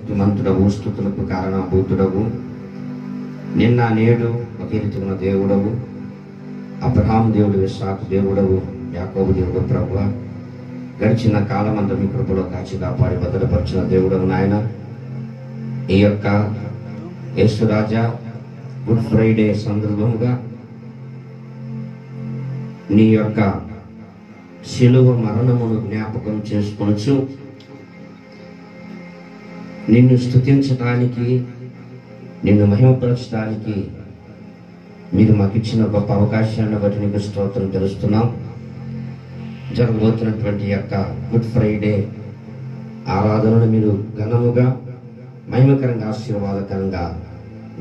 సర్వశక్తిమంతుడవు, స్తుతులకు కారణభూతుడవు, నిన్న నేడు ఒకే రీతిగా దేవుడవు, అబ్రహాం దేవుడు, ఇస్సాకు దేవుడవు, యాకోబు దేవుడు. ప్రభువా, గడిచిన కాలం అంతా మీ కృపలో కాచి కాపాడి భద్రపరిచిన దేవుడవు నాయన. ఈ యొక్క యేసురాజా గుడ్ ఫ్రైడే సందర్భముగా నీ యొక్క శిలువ మరణమును జ్ఞాపకం చేసుకొనొచ్చు నిన్ను స్తుతించడానికి, నిన్ను మహిమపరచడానికి మీరు మాకు ఇచ్చిన గొప్ప అవకాశాన్ని బట్టి నీకు స్తోత్రం తెలుస్తున్నాం. జరగబోతున్నటువంటి యొక్క గుడ్ ఫ్రైడే ఆరాధనను మీరు ఘనముగా, మహిమకరంగా, ఆశీర్వాదకరంగా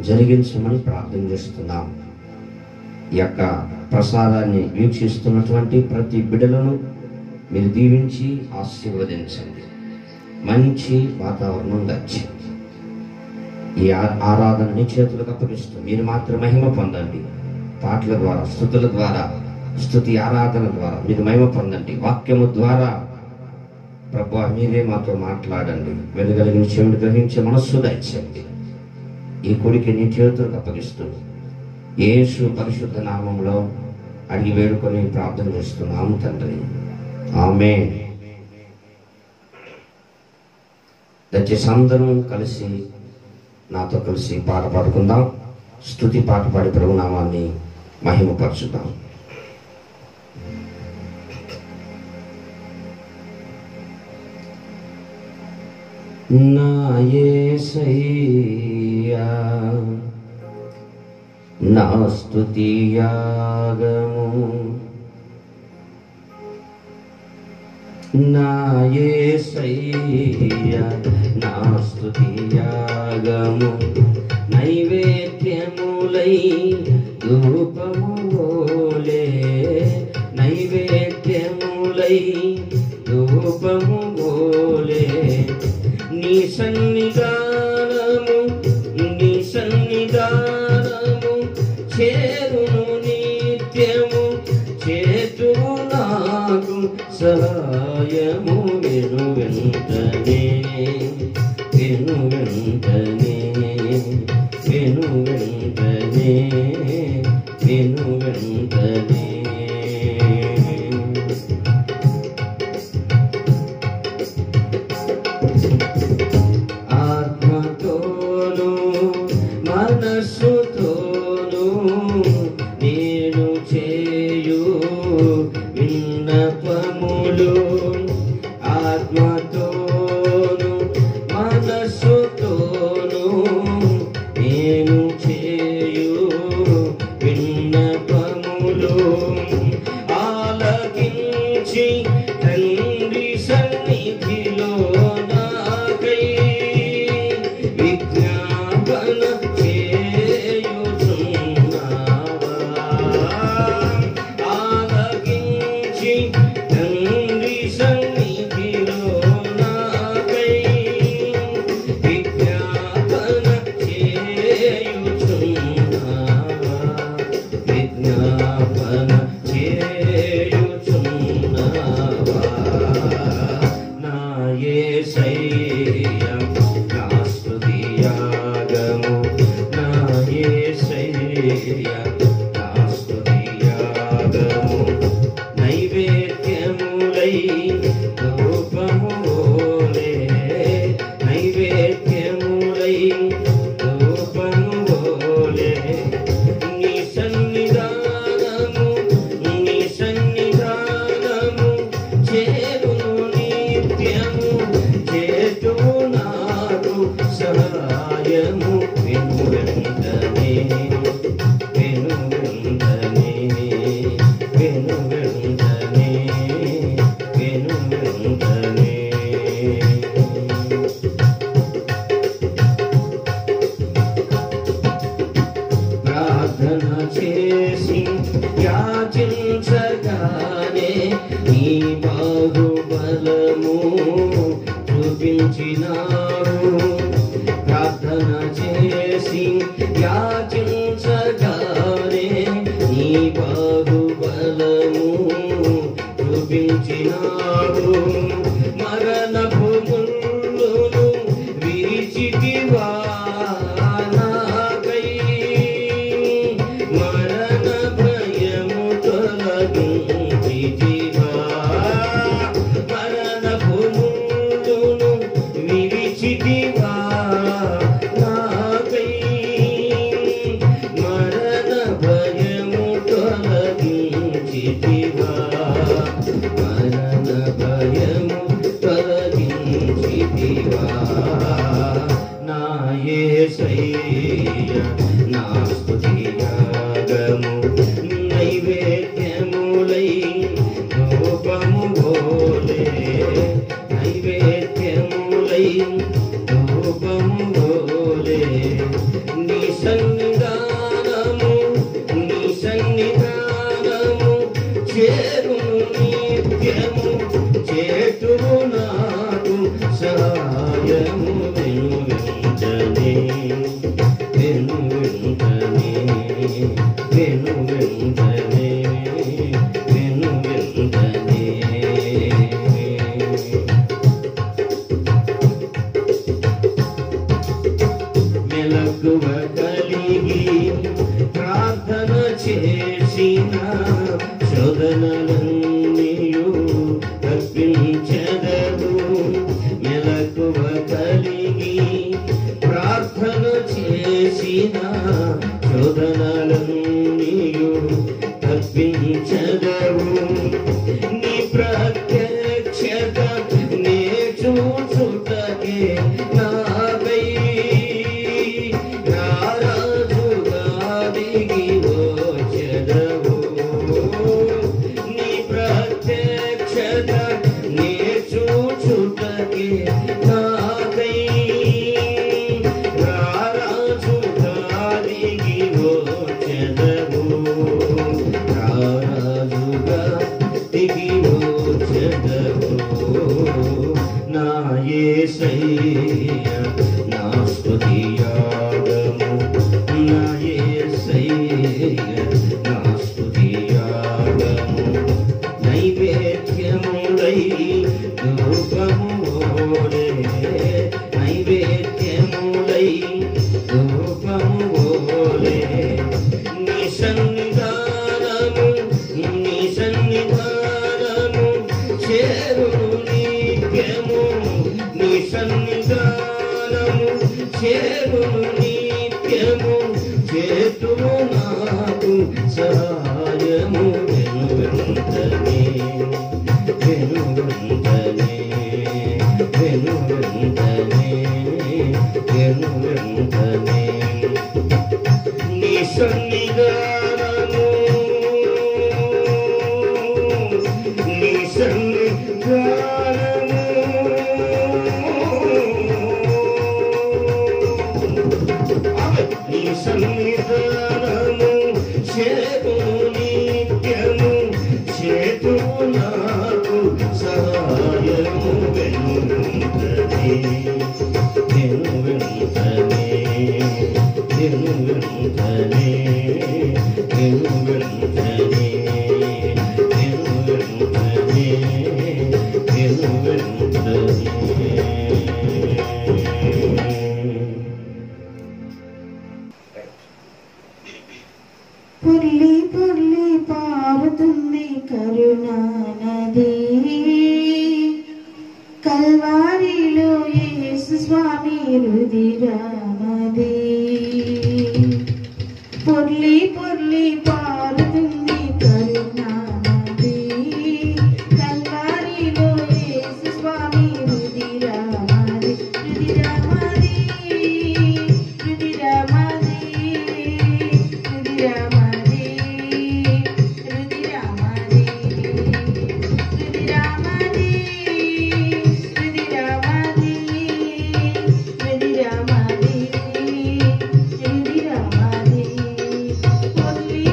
జరిగించమని ప్రార్థన చేస్తున్నాం. ఈ యొక్క ప్రసాదాన్ని వీక్షిస్తున్నటువంటి ప్రతి బిడ్డలను మీరు దీవించి ఆశీర్వదించండి. మంచి వాతావరణం దచ్చింది. ఈ ఆరాధనని చేతులకు అప్పగిస్తూ మీరు మాత్రం మహిమ పొందండి. పాటల ద్వారా, స్తుతుల ద్వారా, స్తుతి ఆరాధన ద్వారా మీరు మహిమ పొందండి. వాక్యము ద్వారా ప్రభువా మీరే మాతో మాట్లాడండి. వెలుగలిగిన చెవిని గ్రహించే మనస్సు దయచేయండి. ఈ కొడికి నీ చేతులకు అప్పగిస్తూ యేసు పరిశుద్ధ నామంలో అడిగి వేడుకొని ప్రార్థన చేస్తున్నాము తండ్రి, ఆమేన్. దయచేసి అందరం కలిసి నాతో కలిసి పాట పాడుకుందాం. స్తుతి పాట పాడి ప్రభునామాన్ని మహిమపరచుదాం. నా యేసయ్యా నా స్తుతి యాగము, నా యేసయ్యా నా స్తుతి యాగము, నైవేద్యములై ధూపములే, నైవేద్యములై ధూపములే, నీ సన్నిధానము, నీ సన్నిధానము చేరును నిత్యము, చేతు నాకు సహాయము. వెను వెంటనే, వెను వెంటనే, వెను వెంటనే, వెను వెంటనే. ఆత్మతోను మనస్సుతోను నేను చేయు విన్నపములు, ఆత్మతోను మనస్సుతోను నేను చేయు విన్నపములు, ఆలకించి తండ్రి సన్నిధిలో నాకై విజ్ఞాపన చేయుచున్నావా, ఆలకించి తండ్రి సన్నిధిలో నాకై విజ్ఞాపన చేయుచున్నావా, విజ్ఞాపన చేయుచున్నావా. నా యేసయ్యా నా స్తుతి యాగము, నా యేసయ్యా నా స్తుతి యాగము, నైవేద్యములై ధూపములే, నైవేద్యములై ధూపములే, నీ సన్నిధానము, నీ సన్నిధానము చేరును నిత్యము, చేతు నాకు సహాయము. వెను వెంటనే, వెను వెంటనే, వెను వెంటనే, వెను వెంటనే. ప్రార్థన చేసి యాచించగానే నీ బాహుబలము చూపించినావు, ప్రార్థన చేసి యాచించగానే నీ బాహుబలము చూపించినావు, మరణపు ముళ్ళును విరిచి తప్పించితివా నాకై మరణ భయము తొలగించితివా మరణ భయము తొలగించితివా నా యేసయ్య నా స్తుతి యాగము నైవేద్యములై ధూపము బోలే నైవేద్యములై ధూపము బోలే నీ సన్నిధానము చేరును నిత్యము చేతువు నాకు సహాయము వెనువెంటనే వెనువెంటనే వెనువెంటనే వెనువెంటనే మెలకువ కలిగి ప్రార్థన చేసిన శోధనలన్నీయు తప్పించెదవు మెలకువ కలిగి ప్రార్థన చేసిన శోధనలన్నీయు తప్పించెదవు నీ ప్రత్యక్షత నే చూచుటకే నాకై నా యేసయ్య నా స్తుతి యాగము నా యేసయ్య నా స్తుతి యాగము నైవేద్యములై ధూపము బోలే నైవేద్యములై ధూపము బోలే నీ సన్నిధానము చేరును నిత్యము నీ సన్నిధానము చేరును నిత్యము చేతువు నాకు సహాయము వెనువెంటనే వెనువెంటనే వెనువెంటనే వెనువెంటనే నీ సన్నిధానము నీ సన్నిధానము నీ సన్నిధానము చేతువు నిత్యము చేతువు నాకు సహాయము వెనువెంటనే వెనువెంటనే వెనువెంటనే వెనువెంటనే వెనువెంటనే వెనువెంటనే పొర్లి పొర్లి పారుతుంది కరుణా నది కల్వారిలో యేసు స్వామి రుధిరనది పొర్లి పొర్లి పారుతుంది కరుణా నది కల్వారిలో యేసు స్వామి రుధిరనది రుధిరనది రుధిరనది Holy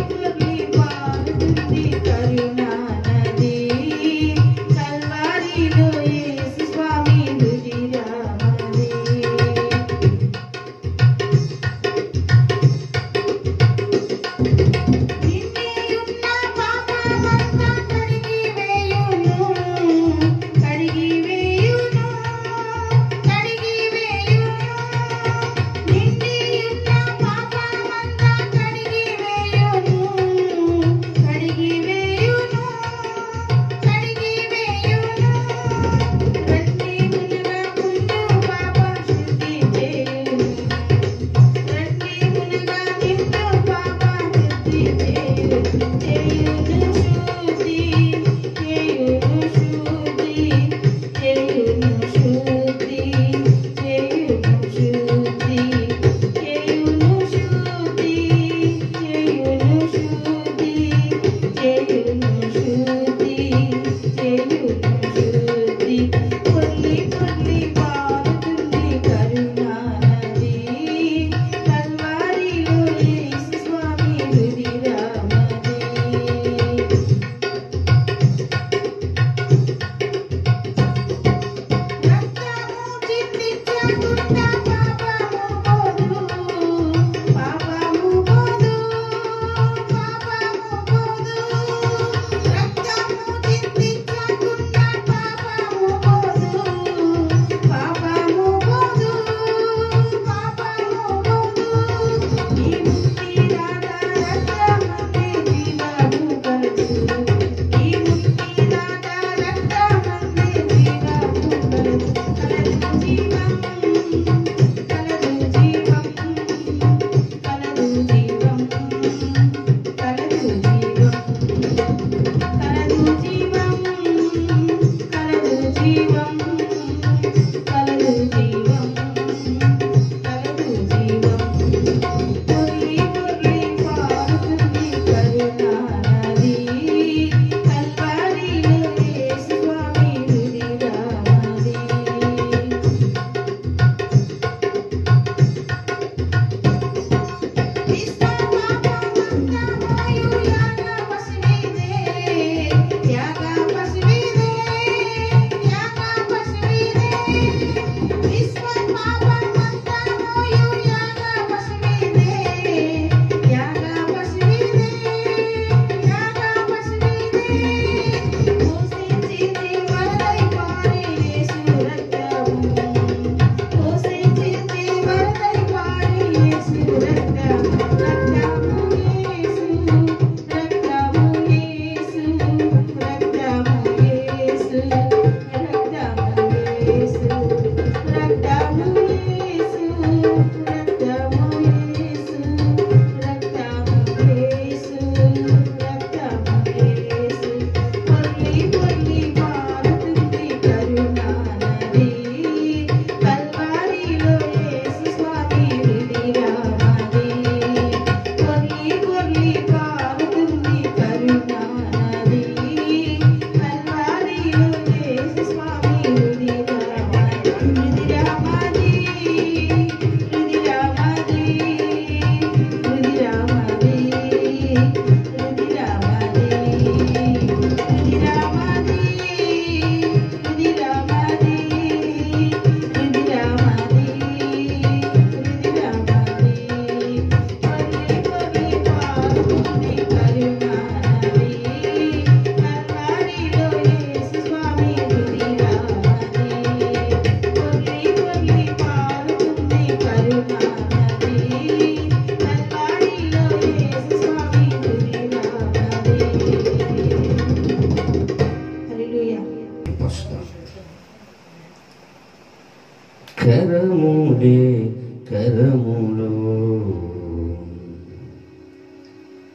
కరములో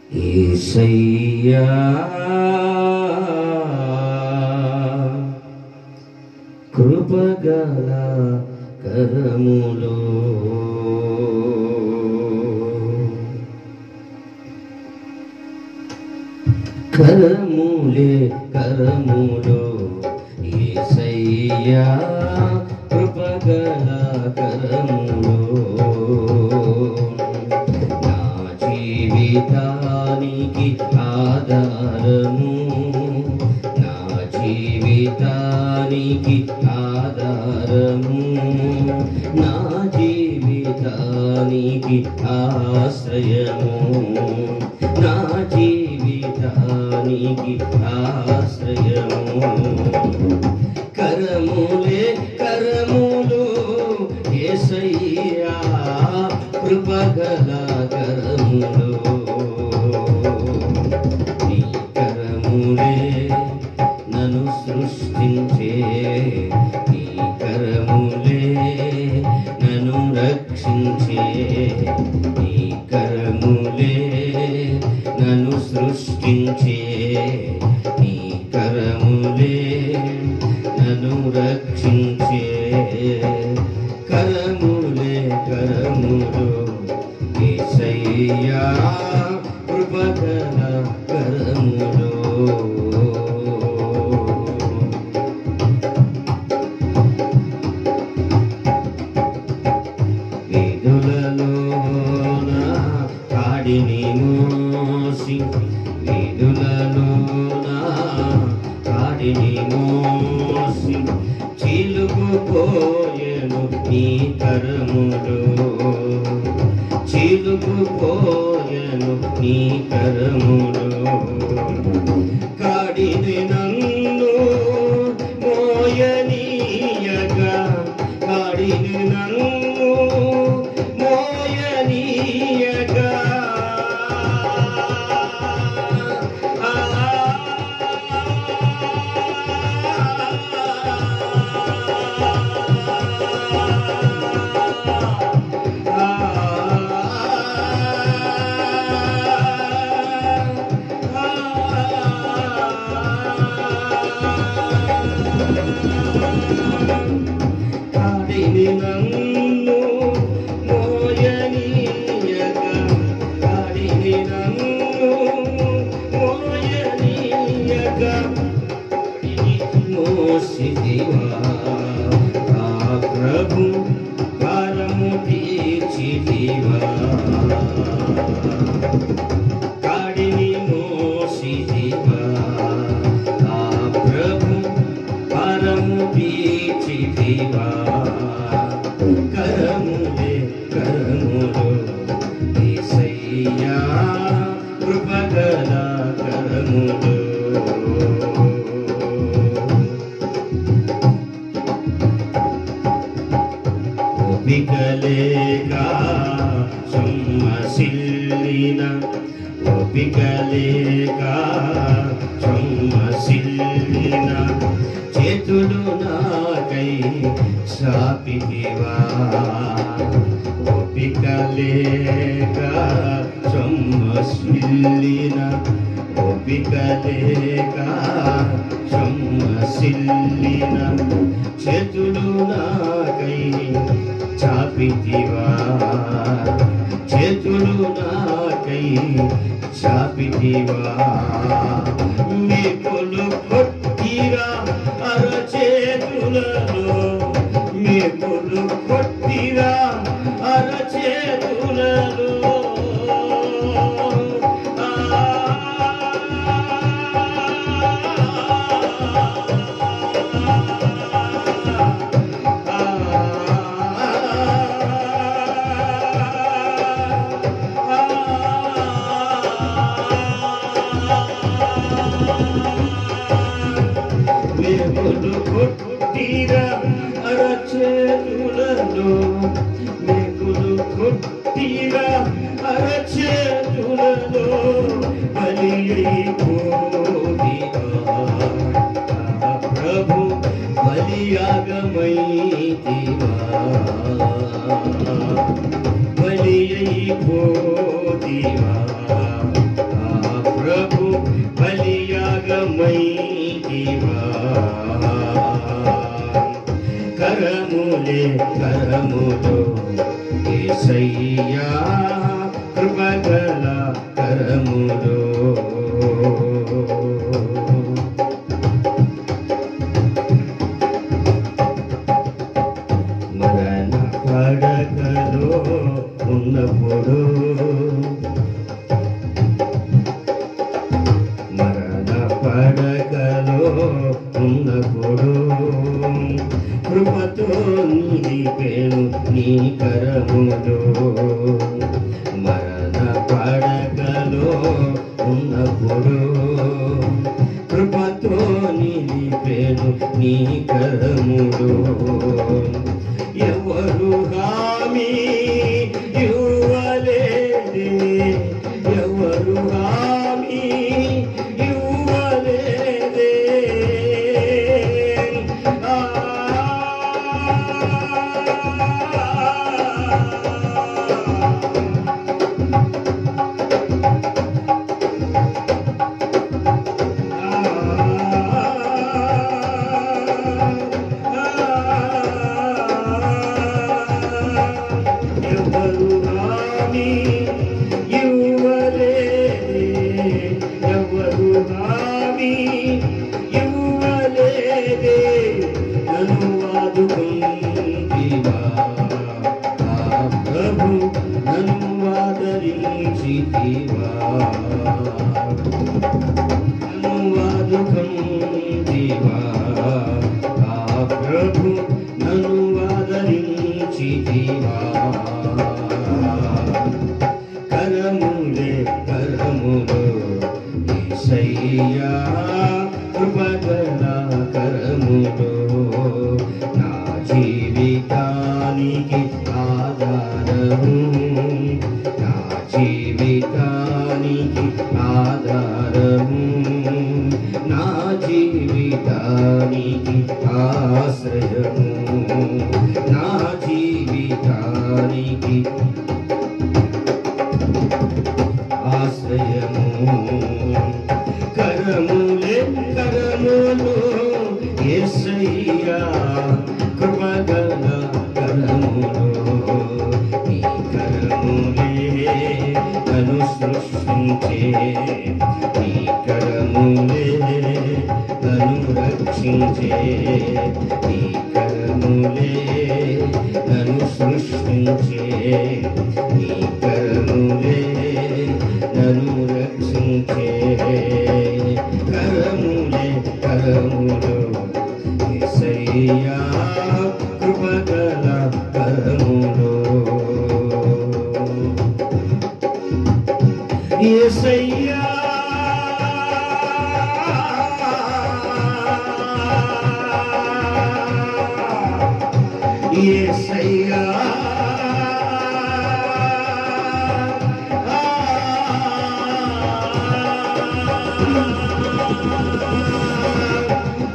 యేసయ్యా కృపగల కరములో కరములే కరములో యేసయ్యా కృపగల కరములో నా జీవితానికి ఆధారము నా జీవితానికి ఆధారము నా జీవితానికి ఆశ్రయము నా జీవితానికి ఆశ్రయము కరములే కరములు యేసయ్యా కృపగల కరములు నీ కరములే నన్ను సృష్టించే నీ కరములే నన్ను రక్షించే నీ కరములే నన్ను సృష్టించే నీ కరములే నన్ను రక్షించే కరములే కరములు యేసయ్యా కృపగల కరములు వీధులలోన కాడిని మోసి వీధులలోన కాడిని మోసి చీలుకుపోయెను నీ కరములు చీలుకుపోయెను నీ కరములు కాడిని నన్ను మోయనీయగా కాడిని నన్ను మోయనీయగా కాడిని నన్ను మోయనీయగా కాడిని నన్ను మోయనీయగా మోసిదివా ఆ ప్రభు భారము తీర్చిదివా కాడిని మోసిదివా ఆ ప్రభు భారము తీర్చిదివా కరములే కరములు యేసయ్యా కృపగల కరములు ఓపికలేక సొమ్మసిల్లిన ఓపికలేక సొమ్మసిల్లిన చేతులు నాకై చాపితివా ఓపికలేక సొమ్మసిల్లిన ఓపికలేక సొమ్మసిల్లిన చేతులు నాకై చాపితివా చేతులు నాకై చాపితివా మేకులు కొట్టిరా అరచేతులలో మేకులు కొట్టిరా అరచేతులలో మేకులు కొట్టిరా అరచేతులలో మేకులు కొట్టిరా అరచేతులలో బలి అయిపోదివా ప్రభు బలియాగమైతివా బలి అయిపోతివా ప్రభు బలియాగమైతివా కరములే కరములో యేసయ్యా కృపగల కరములో మరణ పడకలో ఉన్నప్పుడు మరణ పడకలో ఉన్నప్పుడు కృపతో నిలిపేను నీ కరములో మరణ పడకలో ఉన్నప్పుడు కృపతో నిలిపేను నీ కరములో ఎవరు హామీ ఇవ్వలేదే ఎవరు హామీ ఇవ్వలేదే ఎవరు హామీ ఇవ్వలేదే ఎవరు హామీ ఇవ్వలేదే నన్ను ఆదుకుంటివా ప్రభు నన్ను ఆదరించితివా నన్ను ఆదుకుంటివా ప్రభు నన్ను ఆదరించితివా కరములే కరములు యేసయ్యా కృపగల కరములు నా జీవితానికి ఆధారము నా జీవితానికి ఆధారము నా జీవితానికి ఆశ్రయము నా జీవితానికి ఆశ్రయము కరములే కరములు యేసయ్యా కృపగల కరములు నీ కరములే నన్ను సృష్టించే నీ కరములే నన్ను రక్షించే నీ కరములే నన్ను సృష్టించే నీ కరములే నన్ను రక్షించే కరములే కరములు యేసయ్యా కృపగల కరములు యేసయ్యా యేసయ్యా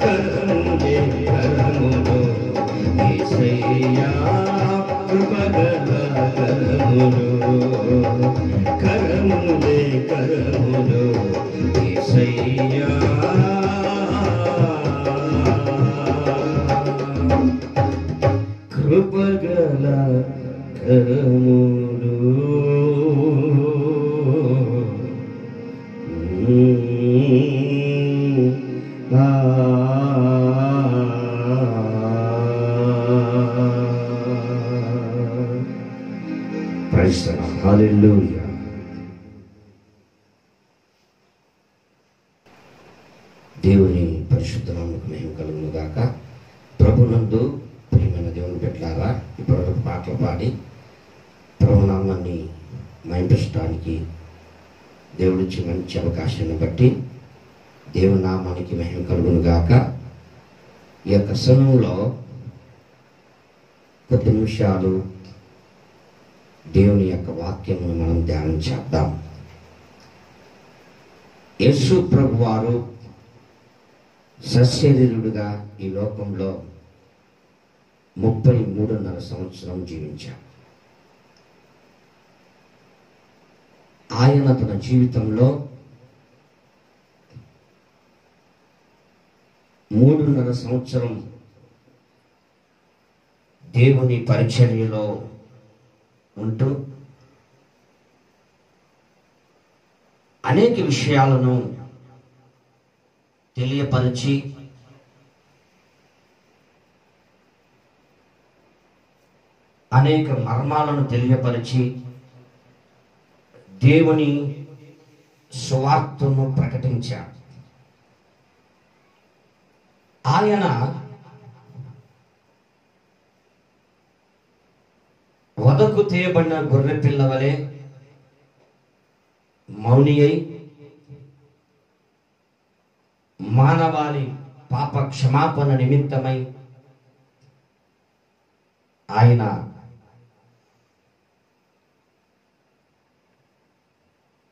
కరములే కరములు యేసయ్యా కృపగల కరములు కరములే కరములు యేసయ్యా కృపగల కరములు ప్రైజ్ ది లార్డ్. హల్లెలూయా. దేవుని పరిశుద్ధ నామమునకు మహిమ కలుగును గాక. ప్రభునందు ప్రియమైన దేవుని బిడ్డలారా, ఇప్పటివరకు పాటలు పాడి ప్రభునామాన్ని మహింపరచడానికి దేవుడిచ్చి మంచి అవకాశాన్ని బట్టి దేవుని నామానికి మహిమ కలుగును గాక. ఈ యొక్క సమయంలో కొద్ది నిమిషాలు దేవుని యొక్క వాక్యమును మనం ధ్యానం చేద్దాం. యేసు ప్రభువారు సశరీరుడుగా ఈ లోకంలో 33.5 సంవత్సరం జీవించాడు. ఆయన తన జీవితంలో 3.5 సంవత్సరం దేవుని పరిచర్యలో ఉంటూ అనేక విషయాలను తెలియపరిచి అనేక మర్మాలను తెలియపరిచి దేవుని సువార్తను ప్రకటించాడు. ఆయన వదకు తేయబడిన గొర్రె పిల్ల వలె మౌని అయి మానవాళి పాప క్షమాపణ నిమిత్తమై ఆయన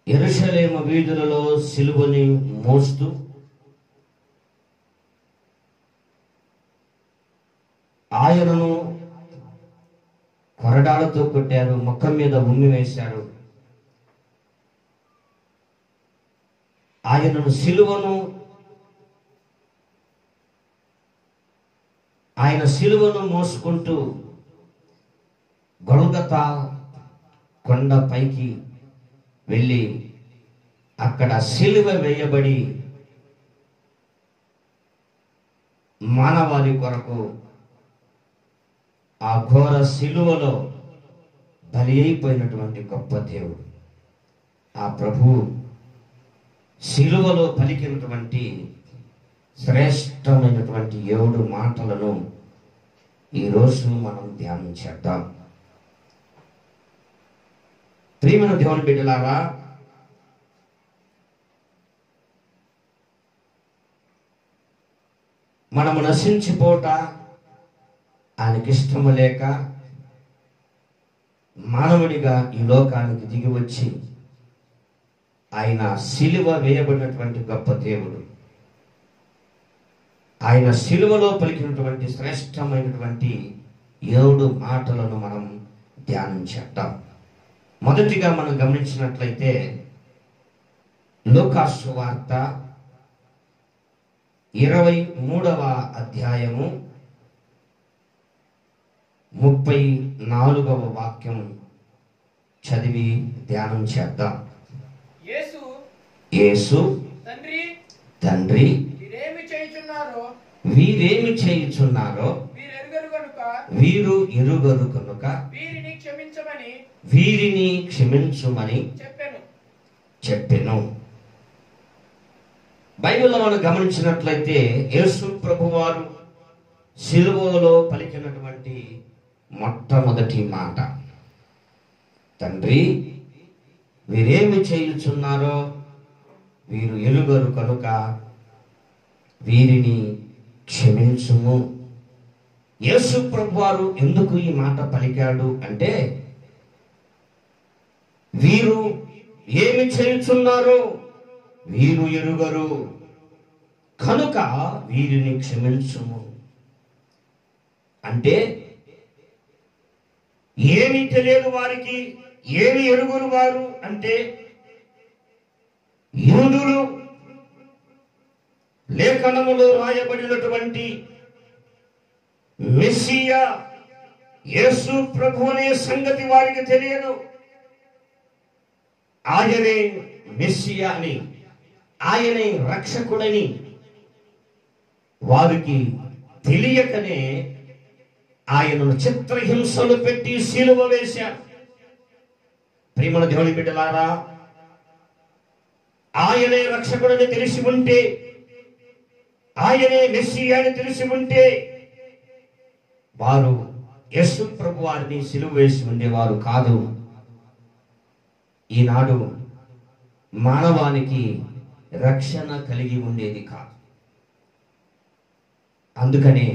యెరూషలేము వీధులలో సిలువని మోస్తూ ఆయనను కొరడాలతో కొట్టారు, ముఖం మీద ఉమ్మి వేశారు. ఆయన సిలువను మోసుకుంటూ గొల్గతా కొండ పైకి వెళ్ళి అక్కడ సిలువ వేయబడి మానవాళి కొరకు ఆ ఘోర సిలువలో బలి అయిపోయినటువంటి గొప్ప దేవుడు ఆ ప్రభువు సిలువలో పలికినటువంటి శ్రేష్టమైనటువంటి 7 మాటలను ఈరోజు మనం ధ్యానం చేద్దాం. ప్రియమైన దేవుని బిడ్డలారా, మనము నశించిపోట ఆయనకిష్టము లేక మానవుడిగా ఈ లోకానికి దిగి వచ్చి ఆయన సిలువ వేయబడినటువంటి గొప్ప దేవుడు. ఆయన సిలువలో పలికినటువంటి శ్రేష్టమైనటువంటి 7 మాటలను మనం ధ్యానం చేద్దాం. మొదటిగా మనం గమనించినట్లయితే లూకా సువార్త 23వ అధ్యాయము 34వ వాక్యం చదివి ధ్యానం చేద్దాం. యేసు తండ్రి వీరేమి చేయుచున్నారో వీరు ఎరుగరు కనుక వీరిని క్షమించుమని చెప్పెను. బైబిల్లో మనం గమనించినట్లయితే యేసు ప్రభువారు సిలువలో పలికినటువంటి మొట్టమొదటి మాట, తండ్రి వీరేమి చేయుచున్నారో వీరు ఎరుగరు కనుక వీరిని క్షమించుము. యేసు ప్రభువారు ఎందుకు ఈ మాట పలికాడు అంటే, వీరు ఏమి చేయుచున్నారో వీరు ఎరుగరు కనుక వీరిని క్షమించుము. అంటే ఏమి తెలియదు వారికి, ఏమి ఎరుగురు వారు అంటే యూదులు లేఖనములో రాయబడినటువంటి మెస్సియా యేసు ప్రభు అనే సంగతి వారికి తెలియదు. ఆయనే మెస్సియా అని, ఆయనే రక్షకుడని వారికి తెలియకనే ఆయనను చిత్రహింసలు పెట్టి సిలువ వేశారు. ప్రియమైన దేవుని బిడ్డలారా, ఆయనే రక్షకుడని తెలిసి ఉంటే, ఆయనే మెస్సియా అని తెలిసి ఉంటే వారు యేసు ప్రభు వారిని సిలువ వేసి ఉండేవారు కాదు. ఈనాడు మానవానికి రక్షణ కలిగి ఉండేది కాదు. అందుకనే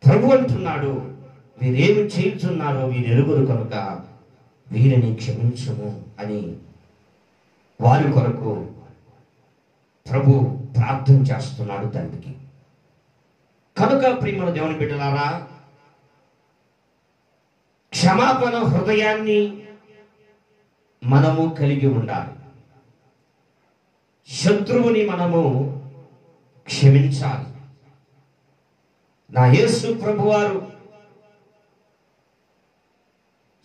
ప్రభు అంటున్నాడు, వీరేమి చేయుచున్నారో వీరు ఎరుగురు కనుక వీరిని క్షమించుము అని వారి కొరకు ప్రభు ప్రార్థన చేస్తున్నాడు తండ్రికి. కనుక ప్రియమైన దేవుని బిడ్డలారా, క్షమాపణ హృదయాన్ని మనము కలిగి ఉండాలి. శత్రువుని మనము క్షమించాలి. నా యేసు ప్రభువారు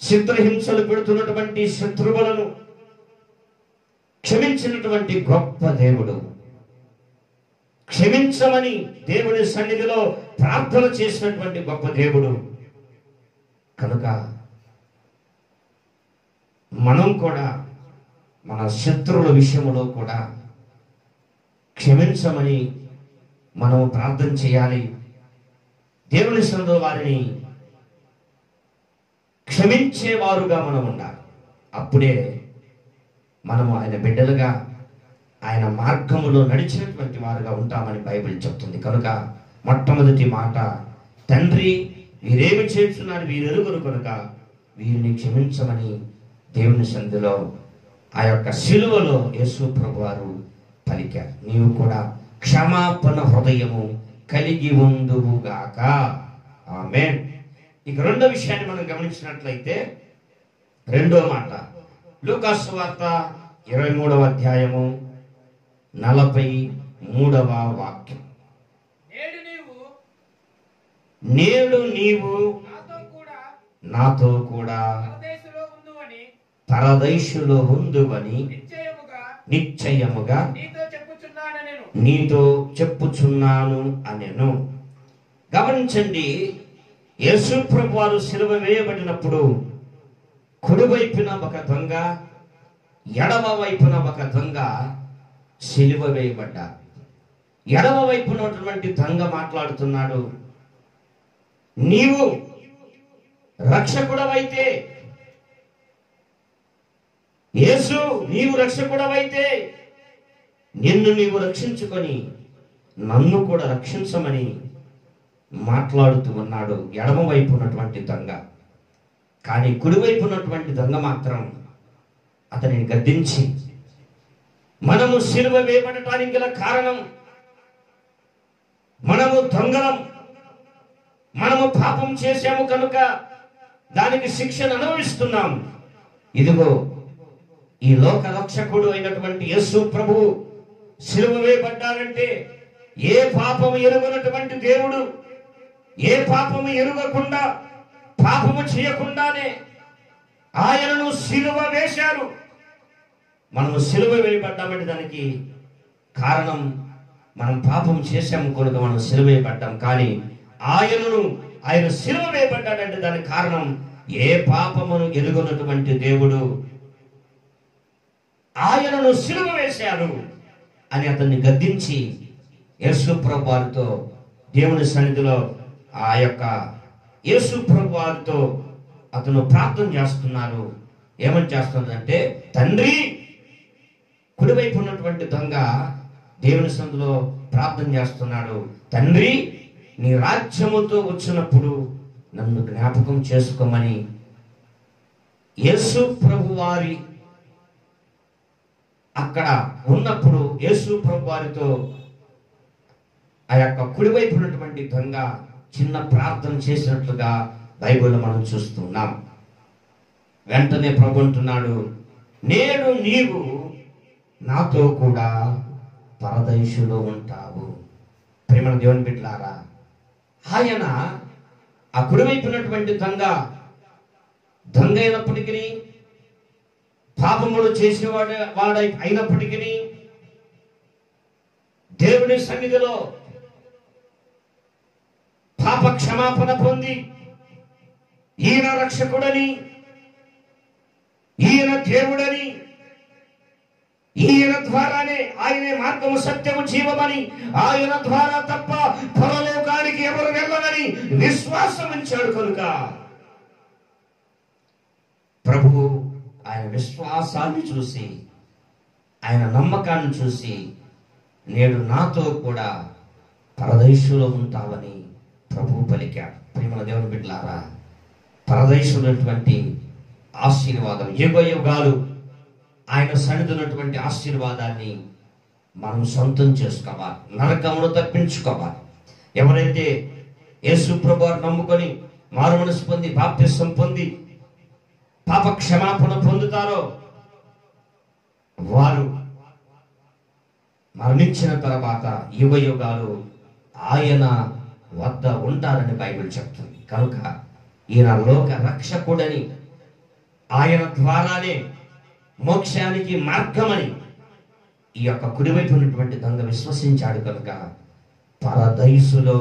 చిత్రహింసలు పెడుతున్నటువంటి శత్రువులను క్షమించినటువంటి గొప్ప దేవుడు. క్షమించమని దేవుని సన్నిధిలో ప్రార్థన చేసినటువంటి గొప్ప దేవుడు. కనుక మనం కూడా మన శత్రువుల విషయంలో కూడా క్షమించమని మనం ప్రార్థన చేయాలి. దేవుని సన్నిధిలో వారిని క్షమించేవారుగా మనం ఉండాలి. అప్పుడే మనము ఆయన బిడ్డలుగా, ఆయన మార్గములో నడిచినటువంటి వారుగా ఉంటామని బైబిల్ చెప్తుంది. కనుక మొట్టమొదటి మాట, తండ్రి వీరేమి చేస్తున్నారు వీరెరుగురు కనుక వీరిని క్షమించమని దేవుని సన్నిధిలో ఆ యొక్క శిలువలో యేసు ప్రభువారు పలికారు. నీవు కూడా క్షమాపణ హృదయము కలిగి ఉందువుగాక. ఆమేన్. ఇక రెండో విషయాన్ని మనం గమనించినట్లయితే, రెండో మాట లూకా సువార్త 23వ అధ్యాయము 43వ వాక్యం. నేడు నీవు నాతో కూడా పరదేశులో ఉందువని నిశ్చయముగా నీతో చెప్పుచున్నాను అనెను. గమనించండి, యేసు ప్రభువారు సిలువ వేయబడినప్పుడు కుడివైపున ఒక దొంగ, ఎడమ వైపున ఒక దొంగ సిలువ వేయబడ్డారు. ఎడమ వైపున ఉన్నటువంటి దొంగ మాట్లాడుతున్నాడు, నీవు రక్షకుడవైతే, యేసు నీవు రక్షకుడవైతే నిన్ను నీవు రక్షించుకొని నన్ను కూడా రక్షించమని మాట్లాడుతూ ఉన్నాడు ఎడమ వైపు ఉన్నటువంటి దొంగ. కానీ కుడివైపు ఉన్నటువంటి దొంగ మాత్రం అతనిని గద్దించి, మనము సిలువ వేయబడటానికి గల కారణం, మనము దొంగలం, మనము పాపం చేశాము కనుక దానికి శిక్షను అనుభవిస్తున్నాం. ఇదిగో ఈ లోక రక్షకుడు అయినటువంటి యేసు ప్రభువు సిలువ వేయబడ్డారంటే, ఏ పాపము ఎరుగనటువంటి దేవుడు, ఏ పాపము ఎరుగకుండా, పాపము చేయకుండానే ఆయనను సిలువ వేశారు. మనము సిలువ వేయబడ్డామంటే దానికి కారణం మనం పాపం చేశాము కనుక మనం సిలువ వేయబడ్డాం. కానీ ఆయన సిలువ వేయబడ్డాడంటే దానికి కారణం ఏ పాపమును ఎరుగనటువంటి దేవుడు ఆయనను సిలువ వేశారు అని అతన్ని గద్దించి యేసు ప్రభువారితో దేవుని సన్నిధిలో ఆ యొక్క యేసు ప్రభువారితో అతను ప్రార్థన చేస్తున్నారు. ఏమని చేస్తున్నాడంటే, తండ్రి, కుడివైపు ఉన్నటువంటి దొంగ దేవుని సన్నిధిలో ప్రార్థన చేస్తున్నాడు, తండ్రి నీ రాజ్యముతో వచ్చినప్పుడు నన్ను జ్ఞాపకం చేసుకోమని యేసు ప్రభువారి అక్కడ ఉన్నప్పుడు యేసు ప్రభువారితో ఆ యొక్క కుడివైపు ఉన్నటువంటి దొంగ చిన్న ప్రార్థన చేసినట్లుగా బైబిల్లో మనం చూస్తున్నాం. వెంటనే ప్రభు అంటున్నాడు, నేడు నీవు నాతో కూడా పరదేశులో ఉంటావు. ప్రేమ దేవుని బిడ్డలారా, ఆయన ఆ కుడివైపు ఉన్నటువంటి దొంగ అయినప్పటికీ, పాపములు చేసేవాడు అయినప్పటికీ దేవుని సన్నిధిలో పాప క్షమాపణ పొంది ఈయన రక్షకుడని, ఈయన దేవుడని, ఈయన ద్వారానే ఆయనే మార్గము సత్యము జీవమని, ఆయన ద్వారా తప్ప పరలోకానికి ఎవరు వెళ్ళరని విశ్వాసం ఉంచాడు. కనుక ప్రభు ఆయన విశ్వాసాన్ని చూసి, ఆయన నమ్మకాన్ని చూసి, నేడు నాతో కూడా పరదేశంలో ఉంటావని ప్రభు పలికాడు. ప్రియమైన దేవుని బిడ్డలారా, పరదేశున్నటువంటి ఆశీర్వాదం, యుగ యుగాలు ఆయన సన్నిధినటువంటి ఆశీర్వాదాన్ని మనం సొంతం చేసుకోవాలి, నరకమును తప్పించుకోవాలి. ఎవరైతే యేసు ప్రభువారు నమ్ముకొని మారు మనసు పొంది బాప్తిసం పొంది పాప క్షమాపణ పొందుతారో వారు మరణించిన తర్వాత యుగ యుగాలు ఆయన వద్ద ఉంటారని బైబిల్ చెప్తుంది. కనుక ఈయన లోక రక్షకుడని, ఆయన ద్వారానే మోక్షానికి మార్గమని ఈ యొక్క కుడివైపు ఉన్నటువంటి దొంగ విశ్వసించాడు. కనుక పరదైసులో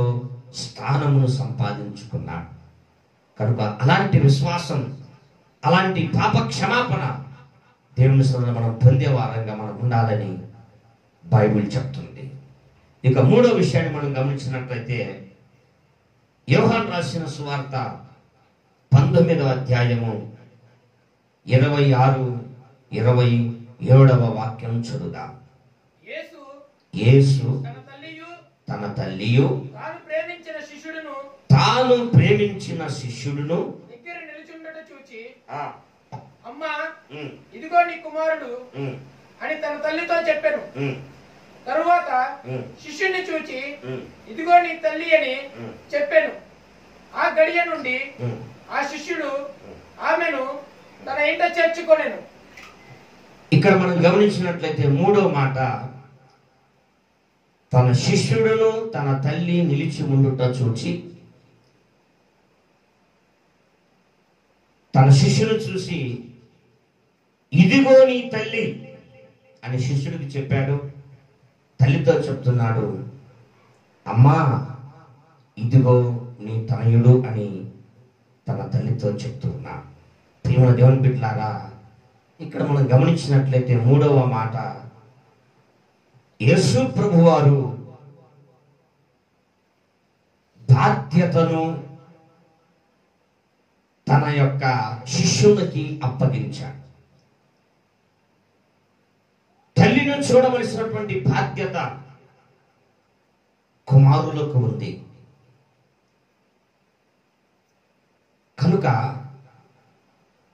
స్థానమును సంపాదించుకున్నాడు. కనుక అలాంటి విశ్వాసం, అలాంటి పాప క్షమాపణ దేవుని సన్నిధిలో మనం పొందే వారంగా మనం ఉండాలని బైబిల్ చెప్తుంది. ఇక మూడో విషయాన్ని మనం గమనించినట్లయితే యోహాను రాసిన సువార్త 19వ అధ్యాయము 26, 27వ వాక్యం చదువుదాం. యేసు తన తల్లియు తాను ప్రేమించిన శిష్యుడును దగ్గర నిలుచుండట చూచి, అమ్మా ఇదిగో నీ కుమారుడు అని తన తల్లితో చెప్పాను. తరువాత శిష్యుని చూచి, ఇదిగో నీ తల్లి అని చెప్పాను. ఆ గడియ నుండి ఆ శిష్యుడు ఆమెను తన ఇంట చేర్చుకొనెను. ఇక్కడ మనం గమనించినట్లయితే మూడో మాట, తన శిష్యుడును తన తల్లి నిలిచి ఉండుట చూచి, తన శిష్యును చూసి ఇదిగో నీ తల్లి అని శిష్యుడికి చెప్పాడు. తల్లితో చెప్తున్నాడు, అమ్మా ఇదిగో నీ తనయుడు అని తన తల్లితో చెప్తున్నా. ప్రియమైన దేవుని బిడ్డలారా, ఇక్కడ మనం గమనించినట్లయితే మూడవ మాట, యేసు ప్రభువారు బాధ్యతను తన యొక్క శిష్యునికి అప్పగించాడు. తల్లిని చూడవలసినటువంటి బాధ్యత కుమారులకు ఉంది. కనుక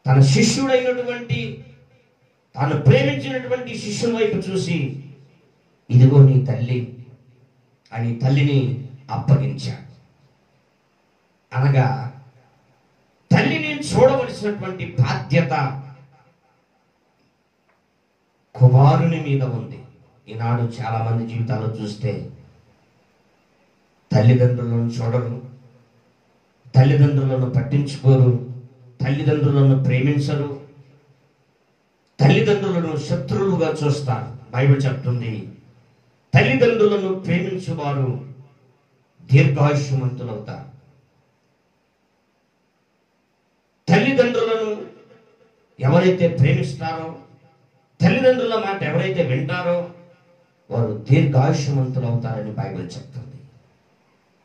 తన శిష్యుడైనటువంటి, తాను ప్రేమించినటువంటి శిష్యుని వైపు చూసి ఇదిగో నీ తల్లి అని తల్లిని అప్పగించాడు. అనగా తల్లిని చూడవలసినటువంటి బాధ్యత కుమారుని మీద ఉంది. ఈనాడు చాలా మంది జీవితాల్లో చూస్తే తల్లిదండ్రులను చూడరు, తల్లిదండ్రులను పట్టించుకోరు, తల్లిదండ్రులను ప్రేమించరు, తల్లిదండ్రులను శత్రువులుగా చూస్తారు. బైబిల్ చెప్తుంది, తల్లిదండ్రులను ప్రేమించువారు దీర్ఘాయుష్యవంతులవుతారు. తల్లిదండ్రులను ఎవరైతే ప్రేమిస్తారో, తల్లిదండ్రుల మాట ఎవరైతే వింటారో వారు దీర్ఘాయుష్యవంతులు అవుతారని బైబిల్ చెప్తుంది.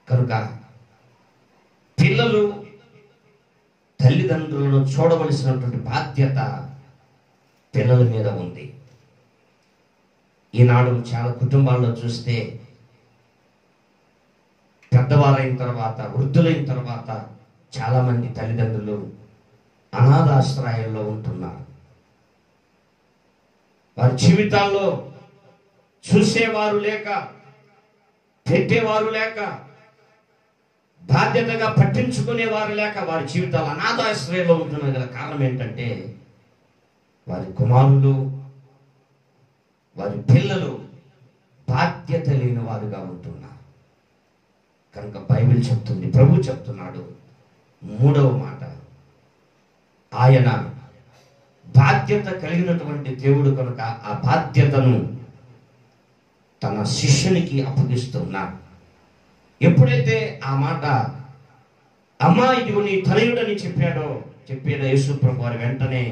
కనుక పిల్లలు తల్లిదండ్రులను చూడవలసినటువంటి బాధ్యత పిల్లల మీద ఉంది. ఈనాడు చాలా కుటుంబాల్లో చూస్తే పెద్దవారైన తర్వాత, వృద్ధులైన తర్వాత చాలా మంది తల్లిదండ్రులు అనాథాశ్రయాల్లో ఉంటున్నారు. వారి జీవితాల్లో చూసేవారు లేక, పెట్టేవారు లేక, బాధ్యతగా పట్టించుకునేవారు లేక వారి జీవితాలు అనాథాశ్రయంలో ఉంటున్న గల కారణం ఏంటంటే వారి కుమారులు, వారి పిల్లలు బాధ్యత లేని వారుగా ఉంటున్నారు. కనుక బైబిల్ చెప్తుంది, ప్రభు చెప్తున్నాడు మూడవ మాట, ఆయన బాధ్యత కలిగినటువంటి దేవుడు కనుక ఆ బాధ్యతను తన శిష్యునికి అప్పగిస్తున్నాడు. ఎప్పుడైతే ఆ మాట అమ్మా ఇదిగో నీ తనయుడని చెప్పాడో యేసు ప్రభు వారు వెంటనే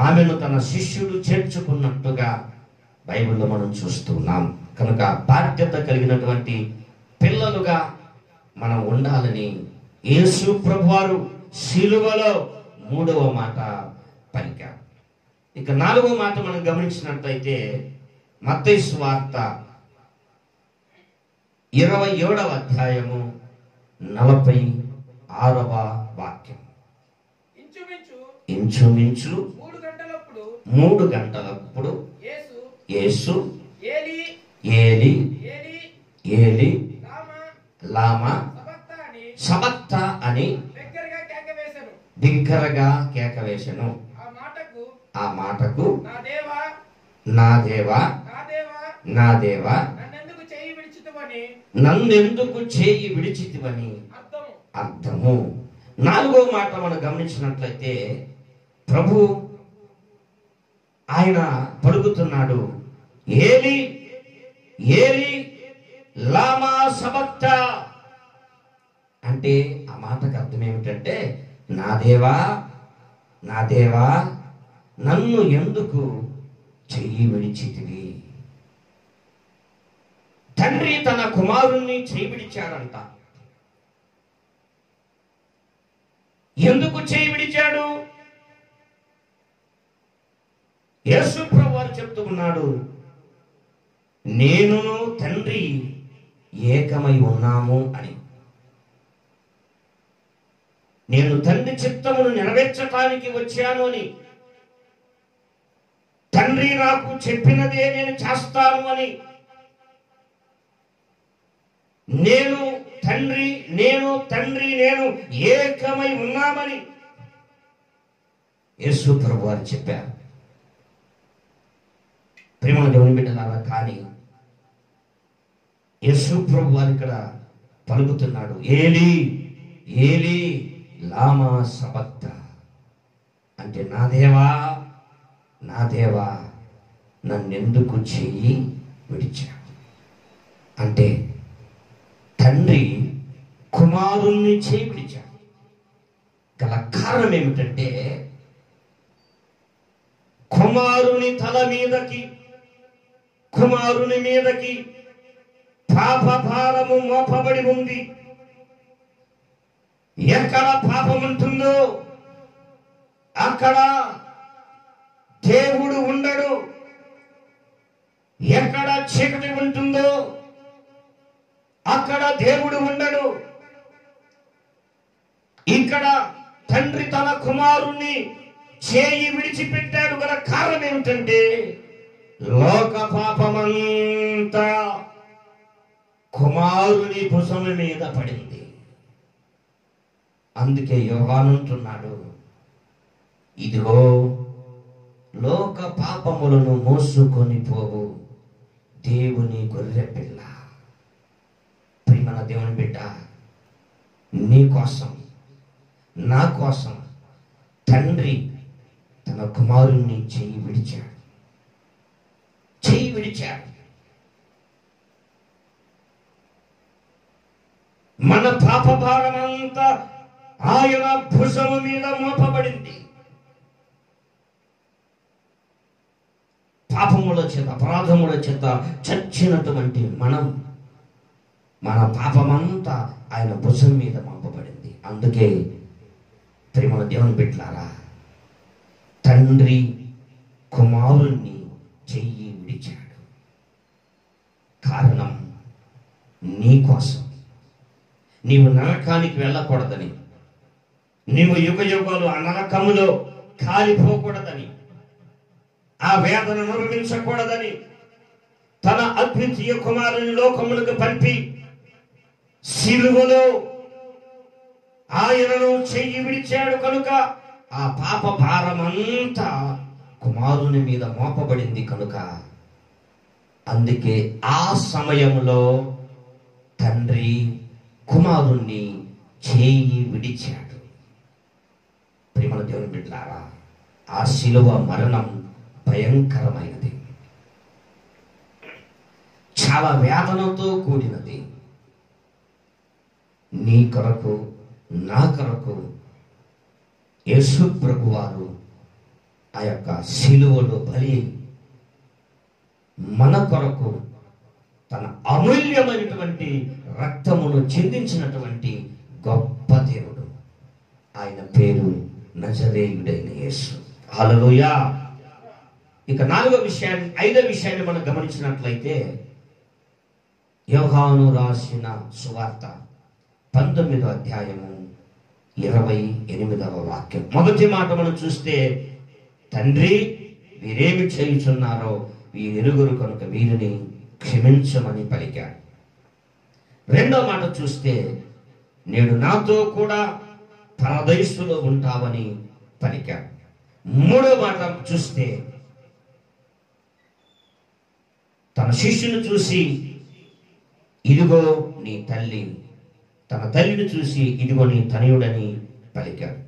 ఆమెను తన శిష్యుడు చేర్చుకున్నట్టుగా బైబిల్లో మనం చూస్తున్నాం. కనుక బాధ్యత కలిగినటువంటి పిల్లలుగా మనం ఉండాలని యేసు ప్రభు వారు శిలువలో మూడవ మాట పలికారు. ఇక నాలుగవ మాట మనం గమనించినట్లయితే మత్తయి సువార్త 27వ అధ్యాయము 46వ వాక్యం. ఇంచుమించు 3 గంటలప్పుడు యేసు ఏలి ఏలి, లామా, లామా, సబక్తా అని సబక్త అని బిగ్గరగా కేక వేశాను. బిగ్గరగా కేక వేసెను. ఆ మాటకు నా దేవా, నా దేవా, నా దేవా, నా దేవా, నా దేవా, నన్నెందుకు చేయి విడిచితివని నన్నెందుకు చేయి విడిచితివని అర్థము. అర్థము. 4వ మాట మనం గమనించినట్లయితే ప్రభు ఆయన పలుకుతున్నాడు, ఏలి, ఏలి, లామా సబక్త. అంటే ఆ మాటకు అర్థం ఏమిటంటే, నా దేవా, నా దేవా, నన్ను ఎందుకు చెయ్యి విడిచితివి. తండ్రి తన కుమారుణ్ణి చెయ్యి విడిచాడంట. ఎందుకు చెయ్యి విడిచాడు? యేసు ప్రభువు వారు చెప్తూ ఉన్నాడు, నేను తండ్రి ఏకమై ఉన్నాము అని. నేను తండ్రి చిత్తమును నెరవేర్చటానికి వచ్చాను అని, తండ్రి నాకు చెప్పినదే నేను చేస్తాను అని, నేను తండ్రి నేను ఏకమై ఉన్నామని యేసు ప్రభువు వారు చెప్పారు. ప్రేమను దేవుని బిడ్డలారా, కానీ యేసు ప్రభువు వారు ఇక్కడ పలుకుతున్నాడు, ఏలి, ఏలి, లామా సబక్త. అంటే నా దేవా, నా దేవా, నన్నెందుకు చెయ్యి విడిచావు. అంటే తండ్రి కుమారుణ్ణి చేయి విడిచాడు. గల కారణం ఏమిటంటే, కుమారుని తల మీదకి, కుమారుని మీదకి పాప భారము మోపబడి ఉంది. ఎక్కడ పాపం ఉంటుందో అక్కడ దేవుడు ఉండడు. ఎక్కడ చీకటి ఉంటుందో అక్కడ దేవుడు ఉండడు. ఇక్కడ తండ్రి తన కుమారుణ్ణి చేయి విడిచిపెట్టాడు. గల కారణం ఏమిటంటే, లోక పాపమంతా కుమారుని భుజము మీద పడింది. అందుకే యోహాను అంటున్నాడు, ఇదిగో లోక పాపములను మోసుకొని పోవు దేవుని గొర్రె పిల్ల. ప్రియమైన దేవుని బిడ్డ, నీ కోసం, నా కోసం తండ్రి తన కుమారుణ్ణి చెయ్యి విడిచాడు. చెయ్యి విడిచాడు. మన పాప భారమంతా ఆయన భుజము మీద మోపబడింది. పాపముల చేత, అపరాధముల చేత చచ్చినటువంటి మనం, మన పాపమంతా ఆయన భుజం మీద మోపబడింది. అందుకే ప్రేమ దేవుని బిడ్డలారా, తండ్రి కుమారుణ్ణి చెయ్యి విడిచాడు. కారణం నీ కోసం. నీవు నరకానికి వెళ్ళకూడదని, నీవు యుగ యుగాలు ఆ నరకములో కాలిపోకూడదని, ఆ వేదన అనుభవించకూడదని తన అద్వితీయ కుమారుని లోకములకు పంపి సిలువలో ఆయనను చెయ్యి విడిచాడు. కనుక ఆ పాప భారమంతా కుమారుని మీద మోపబడింది. కనుక అందుకే ఆ సమయంలో తండ్రి కుమారుణ్ణి చేయి విడిచాడు. ప్రియమైన దేవుని బిడ్డలారా, ఆ శిలువ మరణం భయంకరమైనది, చాలా వేదనతో కూడినది. నీ కొరకు, నా కొరకు యేసు ప్రభువారు ఆ యొక్క శిలువలో బలి మన కొరకు తన అమూల్యమైనటువంటి రక్తమును చిందించినటువంటి గొప్ప దేవుడు. ఆయన పేరు నజరేయుడైన యేసు. హల్లెలూయా. ఇక 5వ విషయాన్ని మనం గమనించినట్లయితే, యోహాను రాసిన సువార్త 19వ అధ్యాయము 28వ వాక్యం. మొదటి మాట మనం చూస్తే, తండ్రి వీరేమి చేయుచున్నారో వీరెరుగురు కనుక వీరిని క్షమించమని పలికాడు. రెండో మాట చూస్తే నేడు నాతో కూడా పరదేశులో ఉంటావని పలికాడు. మూడో మాట చూస్తే తన శిష్యుని చూసి ఇదిగో నీ తల్లి, తన తల్లిని చూసి ఇదిగో నీ తనయుడని పలికాడు.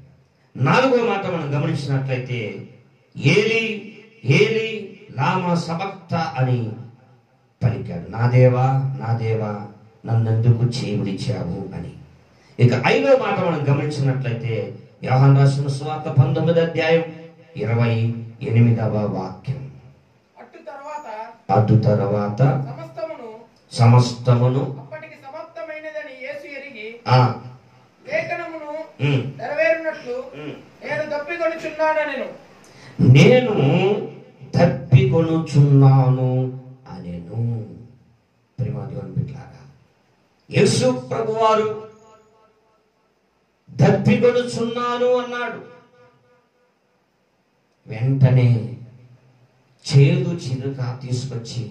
నాలుగో మాట మనం గమనించినట్లయితే ఏలి ఏలి లామా సబక్త అని పలికాడు. నా దేవా నా దేవా నన్నెందుకు చేవిడిచావు అని. ఇక ఐదో మాట మనం గమనించినట్లయితే యోహాను రాసిన సువార్త 19వ అధ్యాయం 28వ వాక్యం. అటు తర్వాత సమస్తమును అప్పటికి సమాప్తమైనదని యేసు ఎరిగి లేఖనమును నెరవేరునట్లు నేను తప్పికొనుచున్నాను అనెను. ప్రియమైన దేవుని బిడ్డలారా, యేసు ప్రభువారు తప్పికొనుచున్నాను అన్నాడు. వెంటనే చేదు చిలుక తీసుకొచ్చి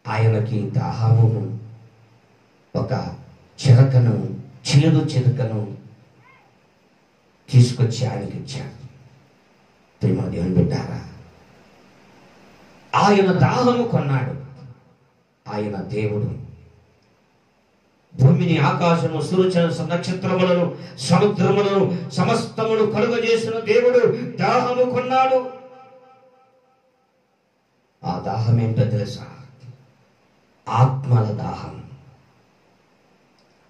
ఆయనకి దాహమును ఒక చిలకను, చేదు చిలుకను తీసుకొచ్చి ఆయనకి ఇచ్చాడు. ప్రియమైన దేవుని బిడ్డారా, ఆయన దాహము కొన్నాడు. ఆయన దేవుడు. భూమిని, ఆకాశము, సూర్య నక్షత్రములను, సముద్రములను సమస్తమును కలుగజేసిన దేవుడు దాహము కొన్నాడు. ఆ దాహం ఏంటో తెలుసా? ఆత్మల దాహం.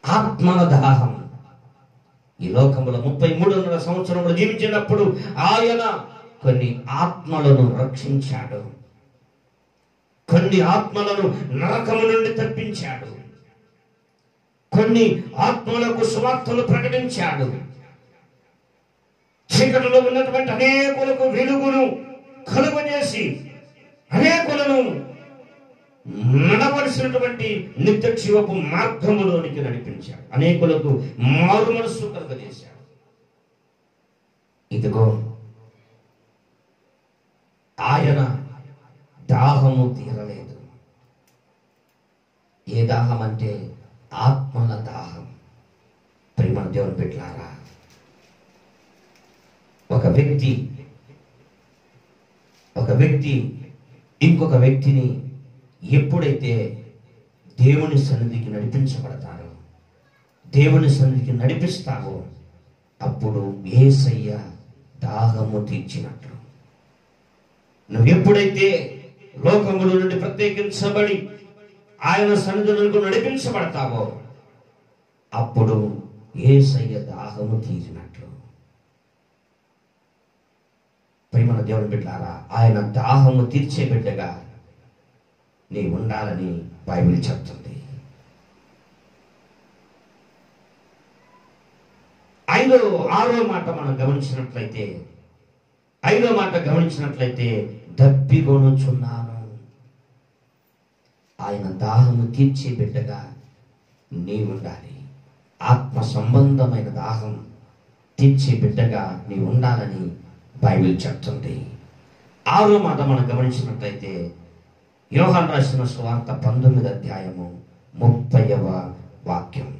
ఆత్మల దాహం. ఈ లోకంలో 33 సంవత్సరములు జీవించినప్పుడు ఆయన కొన్ని ఆత్మలను రక్షించాడు. కొన్ని ఆత్మలను నరకము నుండి తప్పించాడు. కొన్ని ఆత్మలకు సువార్తను ప్రకటించాడు. చీకటిలో ఉన్నటువంటి అనేకులకు వెలుగును కలుగజేసి అనేకులను నడవలసినటువంటి నిత్య జీవపు మార్గములోనికి నడిపించాడు. అనేకులకు మారు మనస్సు కలుగజేశాడు. ఇదిగో ఆయన దాహము తీరలేదు. ఏ దాహం అంటే ఆత్మల దాహం. ప్రియమైన దేవుని బిడ్డలారా, ఒక వ్యక్తి ఇంకొక వ్యక్తిని ఎప్పుడైతే దేవుని సన్నిధికి నడిపించబడతారో, దేవుని సన్నిధికి నడిపిస్తావో, అప్పుడు యేసయ్య దాహము తీర్చినట్లు. నువ్వు ఎప్పుడైతే లోకముల నుండి ప్రత్యేకించబడి ఆయన సన్నిధులకు నడిపించబడతావో, అప్పుడు యేసయ్య దాహము తీరినట్లు. ప్రియమైన దేవుని బిడ్డలారా, ఆయన దాహము తీర్చే బిడ్డగా నీ ఉండాలని బైబిల్ చెప్తుంది. ఆరో మాట మనం గమనించినట్లయితే దప్పికొనుచున్నాను. ఆయన దాహము తీర్చే బిడ్డగా నీ ఉండాలి. ఆత్మ సంబంధమైన దాహం తీర్చే బిడ్డగా నీ ఉండాలని బైబిల్ చెప్తుంది. ఆరో మాట మనం గమనించినట్లయితే యోహాను రాసిన సువార్త 19వ అధ్యాయము 30వ వాక్యం.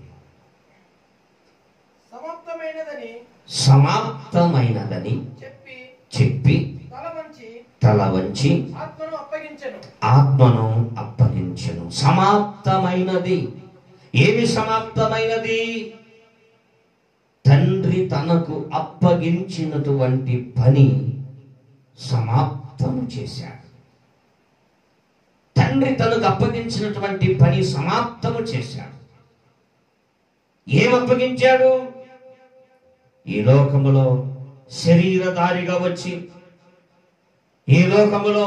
సమాప్తమైనదని చెప్పి తల వంచి ఆత్మను అప్పగించెను. సమాప్తమైనది. ఏమి సమాప్తమైనది? తండ్రి తనకు అప్పగించినటువంటి పని సమాప్తము చేశాడు. తండ్రి తనకు అప్పగించినటువంటి పని సమాప్తము చేశాడు. ఏం అప్పగించాడు? ఈ లోకములో శరీరధారిగా వచ్చి ఈ లోకములో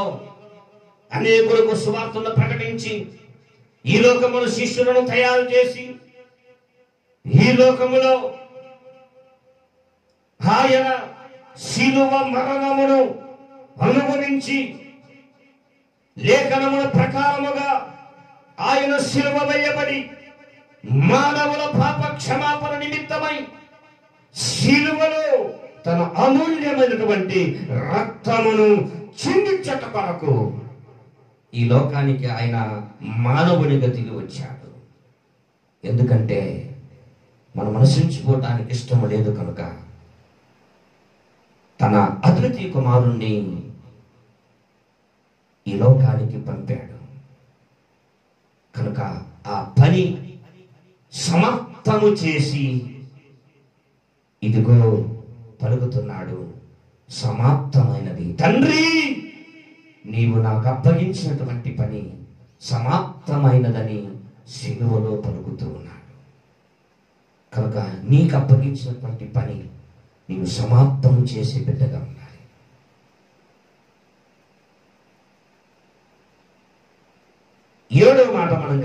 అనేకులకు సువార్తను ప్రకటించి ఈ లోకములో శిష్యులను తయారు చేసి ఈ లోకములో ఆయన శిలువ మరణమును అనుభవించి లేఖనముల ప్రకారముగా ఆయన శిలువ వేయబడి మానవుల పాప క్షమాపణ నిమిత్తమై శిలువలో తన అమూల్యమైనటువంటి రక్తమును చిందించట కొరకు ఈ లోకానికి ఆయన మానవునిగా దిగి వచ్చాడు. ఎందుకంటే మనం నశించిపోవటానికి ఇష్టం లేదు కనుక తన అద్వితీయ కుమారుణ్ణి ఈ లోకానికి పంపాడు. కనుక ఆ పని సమాప్తము చేసి ఇదిగో పలుకుతున్నాడు, సమాప్తమైనది. తండ్రి, నీవు నాకు అప్పగించినటువంటి పని సమాప్తమైనదని సిలువలో పలుకుతూ ఉన్నాడు. కనుక నీకు అప్పగించినటువంటి పని నీవు సమాప్తం చేసే బిడ్డగా ఉండాలి. ఏడవ మాట మనం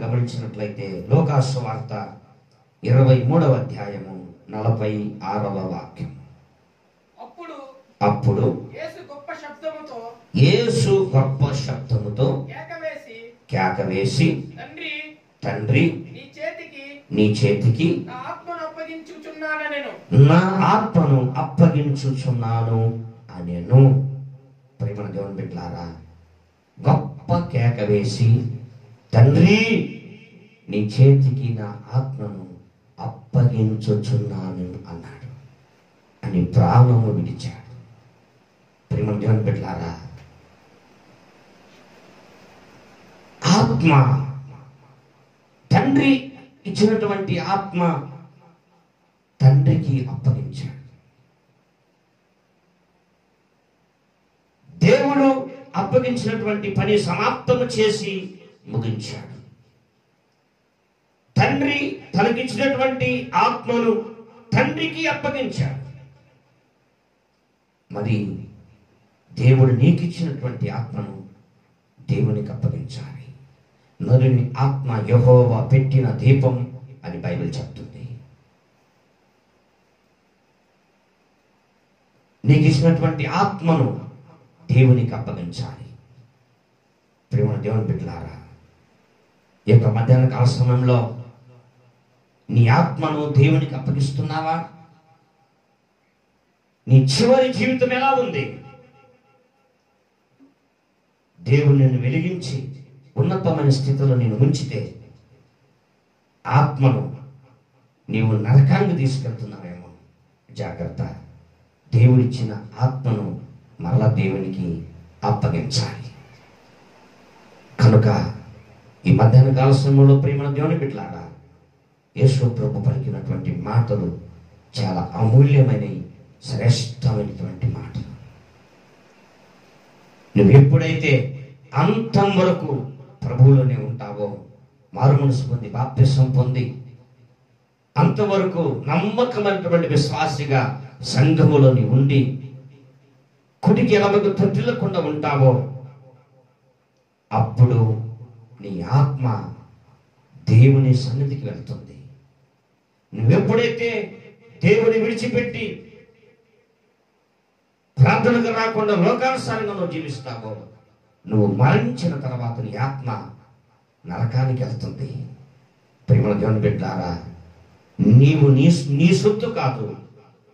గమనించినట్లయితే లోకాసు వార్త 23వ అధ్యాయము 46వ వాక్యం. అప్పుడు యేసు గొప్ప శబ్దముతో కేక వేసి తండ్రి, నీ చేతికి నా ఆత్మను అప్పగించుచున్నాను అనెను. ప్రేమ దేవుని బిడ్డలారా, గొప్ప కేక వేసి తండ్రి, నీ చేతికి నా ఆత్మను అప్పగించుచున్నాను అన్నాడు. అని ప్రాణము విడిచాడు. ప్రేమ దేవుని బిడ్డలారా, ఆత్మ, తండ్రి ఇచ్చినటువంటి ఆత్మ తండ్రికి అప్పగించాడు. దేవుడు అప్పగించినటువంటి పని సమాప్తము చేసి ముగించాడు. తండ్రి తనకిచ్చినటువంటి ఆత్మను తండ్రికి అప్పగించాడు. మరి దేవుడు నీకిచ్చినటువంటి ఆత్మను దేవునికి అప్పగించాలి. నరుని ఆత్మ యెహోవా పెట్టిన దీపం అని బైబిల్ చెప్తుంది. నీకు ఇచ్చినటువంటి ఆత్మను దేవునికి అప్పగించాలి. ప్రేమ దేవుని బిడ్డలారా, ఈ యొక్క మధ్యాహ్న కాల సమయంలో నీ ఆత్మను దేవునికి అప్పగిస్తున్నావా? నీ చివరి జీవితం ఎలా ఉంది? దేవుడు నిన్ను వెలిగించి ఉన్నతమైన స్థితిలో నేను ఉంచితే ఆత్మను నీవు నరకానికి తీసుకెళ్తున్నావేమో. జాగ్రత్త. దేవుడిచ్చిన ఆత్మను మరలా దేవునికి అప్పగించాలి. కనుక ఈ మధ్యాహ్న కాల సమయంలో ప్రేమ దేవుని బిడ్డలారా, యేసు ప్రభు పలికినటువంటి మాటలు చాలా అమూల్యమైనవి, శ్రేష్టమైనటువంటి మాటలు. నువ్వు ఎప్పుడైతే అంతం వరకు ప్రభువులోనే ఉంటావో, మారు మనసు పొంది బాప్తిసం పొంది అంతవరకు నమ్మకమైనటువంటి విశ్వాసిగా సంఘములోని ఉండి కుడికి ఎడమకు తొట్టిల్లకుండా ఉంటావో, అప్పుడు నీ ఆత్మ దేవుని సన్నిధికి వెళ్తుంది. నువ్వెప్పుడైతే దేవుని విడిచిపెట్టి ప్రార్థనకు రాకుండా లోకానుసారంగా నువ్వు జీవిస్తావో, నువ్వు మరణించిన తర్వాత నీ ఆత్మ నరకానికి వెళ్తుంది. ప్రేమ దేవుని బిడ్డలారా, నీవు నీ సొత్తు కాదు,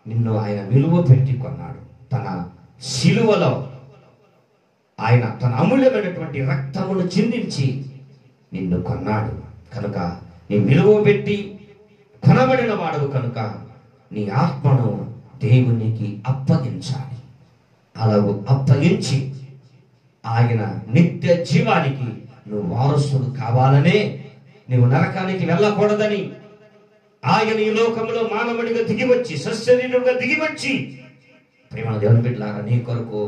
నిన్ను ఆయన విలువ పెట్టి కొన్నాడు. తన శిలువలో ఆయన తన అమూల్యమైనటువంటి రక్తమును చిందించి నిన్ను కొన్నాడు. కనుక నీ విలువ పెట్టి కొనబడిన వాడు కనుక నీ ఆత్మను దేవునికి అప్పగించాలి. అలాగూ అప్పగించి ఆయన నిత్య జీవానికి నువ్వు వారసుడు కావాలనే, నువ్వు నరకానికి వెళ్ళకూడదని ఆయన ఈ లోకంలో మానవుడిగా దిగివచ్చి, సశరీరుగా దిగివచ్చి, ప్రేమ దేవుని బిడ్డలారా, నీ కొరకు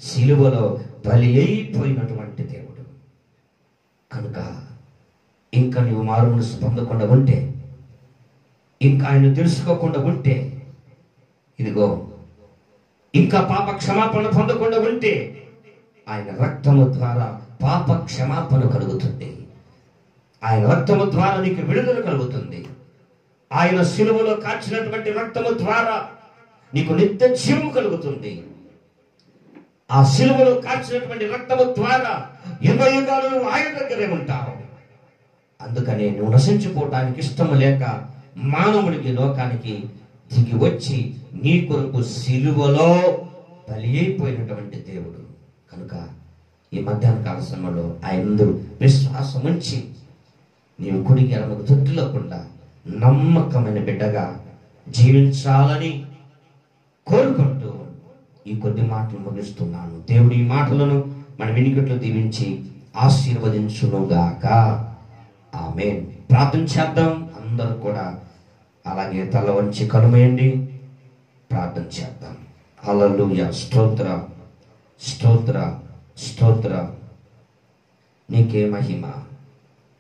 సిలువలో బలి అయిపోయినటువంటి దేవుడు. కనుక ఇంకా నువ్వు మారు మనసు పొందకుండా ఉంటే, ఇంకా ఆయన తెలుసుకోకుండా ఉంటే, ఇదిగో ఇంకా పాప క్షమాపణ పొందకుండా ఉంటే, ఆయన రక్తము ద్వారా పాప క్షమాపణ కలుగుతుంది. ఆయన రక్తము ద్వారా నీకు విడుదల కలుగుతుంది. ఆయన శిలువలో కాచినటువంటి రక్తము ద్వారా నీకు నిత్య జీవము కలుగుతుంది. ఆ శిలువలో కాచినటువంటి రక్తము ద్వారా యుగ యుగాలు నువ్వు ఆయన దగ్గరే ఉంటావు. అందుకనే నువ్వు నశించిపోవటానికి ఇష్టము లేక మానవుడికి లోకానికి దిగి వచ్చి నీ కొరకు శిలువలో బలి అయిపోయినటువంటి దేవుడు. కనుక ఈ మధ్యాహ్న కాల సమయంలో ఆయనందరూ విశ్వాసం ఉంచి నీవు కుడికి ఎడమకు తొట్టులోకుండా నమ్మకమైన బిడ్డగా జీవించాలని కోరుకుంటూ ఈ కొద్ది మాటలు ముగిస్తున్నాను. దేవుడు ఈ మాటలను మన వినికిట్లో దీవించి ఆశీర్వదించునుగాక. ఆమేన్. ప్రార్థన చేద్దాం. అందరూ కూడా అలాగే తల వంచి కనుమయండి, ప్రార్థన చేద్దాం. హల్లెలూయా. స్తోత్ర స్తోత్ర స్తోత్ర. నీకే మహిమ,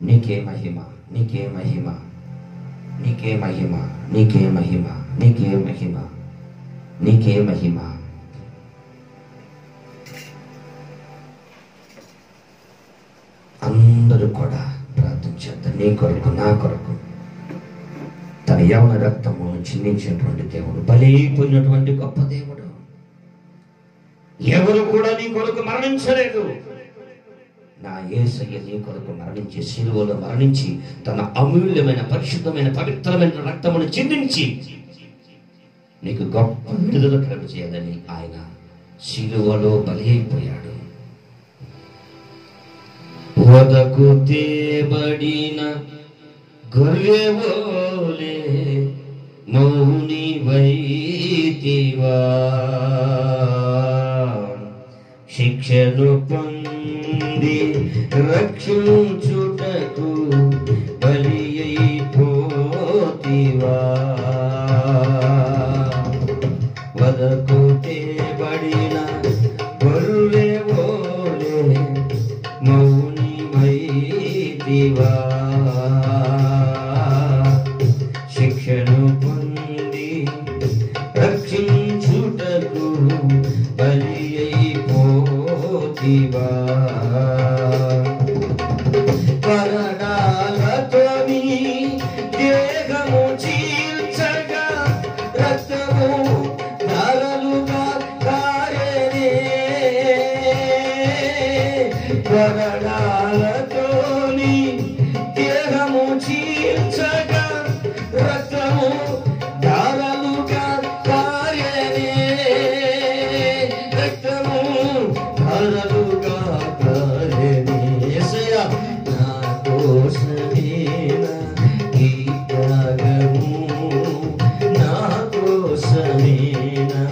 నీకే మహిమ, నీకే మహిమ, నీకే మహిమ, నీకే మహిమ, నీకే మహిమ, నీకే మహిమ. అందరూ కూడా ప్రార్థన చేద్దాం. నీ కొరకు, నా కొరకు తన యవన రక్తము చిందించినటువంటి దేవుడు, బలైపోయినటువంటి గొప్ప దేవుడు. ఎవరు కూడా నీ కొరకు మరణించలేదు. నా యేసయ్య నీ కొరకు మరణించి, శిలువలో మరణించి తన అమూల్యమైన పరిశుద్ధమైన పవిత్రమైన రక్తమును చిందించి నీకు గొప్ప విడుదల కలుగ చేయాలని ఆయన శిలువలో బలైపోయాడు. వదకు తేబడిన గొర్రెవోలే మౌని వైతివా, శిక్షను పొంది రక్షించుటకు బలి అయిపోతివా. వదకు తేబడిన గొర్రెవోలే మౌని వైతివా, శిక్షను పొంది రక్షించుటకు బలి అయిపోతివా. పరడాలతో నీ దేహము చీల్చగా రక్తము ధారలుగా కారేనే. పరడాలతో నీ దేహము చీల్చగా రక్తము ధారలుగా కారేనే. రక్తము ధారలుగా కారేనే. యేసయ్యా, నా కోసమేనా ఈ త్యాగము, నా కోసమేనా